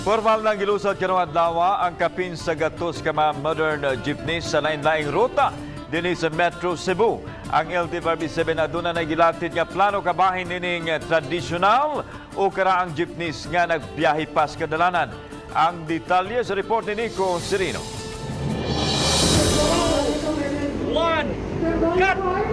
Formal na gilusad karong adlaw ang kapin sa gatos ka mga modern jeepneys sa lain-laing ruta dinhi sa Metro Cebu. Ang LTFRB-7 aduna na gilatid nga plano kabahin nining tradisyonal o karaang jeepneys nga nagbiyahe pas kadalanan. Ang detalye sa report ni Nico Serino.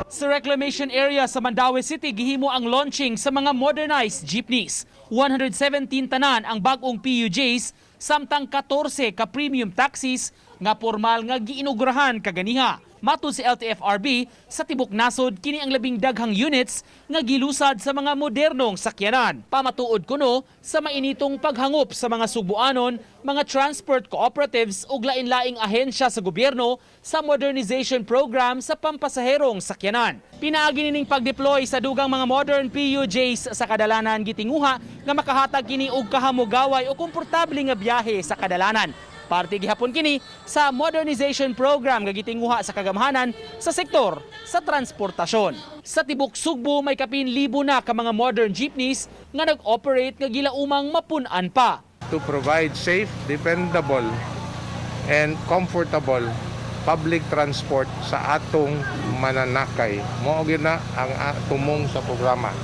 Sa reclamation area sa Mandaue City, gihimo ang launching sa mga modernized jeepneys. 117 tanan ang bagong PUJs, samtang 14 ka premium taxis nga formal nga giinugurahan kaganiha. Matud si LTFRB, sa tibok nasod kini ang labing daghang units nga gilusad sa mga modernong sakyanan. Pamatuod kuno sa mainitong paghangop sa mga Subuanon, mga transport cooperatives ug lain-laing ahensya sa gobyerno sa modernization program sa pampasaherong sakyanan. Pinaagi nining pag-deploy sa dugang mga modern PUJs sa kadalanan gitinguha nga makahatag kini og kahamugaway o komportable nga biyahe sa kadalanan. Parte gihapon kini sa modernization program nga gitinguha sa kagamhanan sa sektor sa transportasyon. Sa tibok Sugbo may kapin libo na ka mga modern jeepneys nga nag-operate nga gilaumang mapun-an pa. To provide safe, dependable, and comfortable public transport sa atong mananakay. Mao gyud na ang tumong sa programa.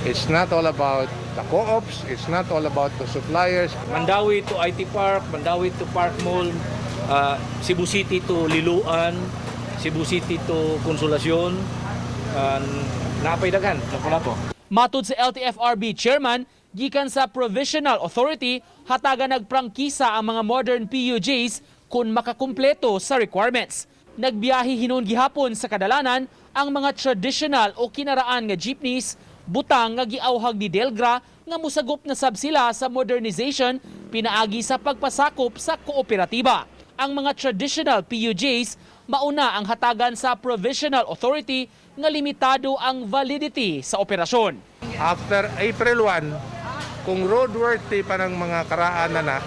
It's not all about the co-ops, it's not all about the suppliers. Mandaue to IT Park, Mandaue to Park Mall, Cebu City to Liloan, Cebu City to Consolacion, napay daghan, po. Matud sa LTFRB chairman, gikan sa Provisional Authority, hataga nagprangkisa ang mga modern PUJs kung makakumpleto sa requirements. Nagbiyahe hinon gihapon sa kadalanan ang mga traditional o kinaraan nga jeepneys, butang nga giawhag ni Delgra nga musagop na sab sila sa modernization pinaagi sa pagpasakop sa kooperatiba. Ang mga traditional PUJs mauna ang hatagan sa Provisional Authority nga limitado ang validity sa operasyon. After April 1, kung roadworthy pa ng mga karaan na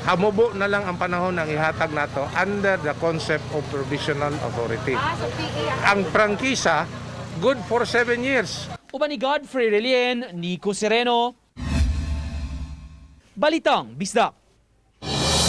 hamubo na lang ang panahon ng ihatag nato under the concept of Provisional Authority. Ang prangkisa, good for 7 years. Uban ni Godfrey Relien, Nico Sereno, Balitang Bisdak.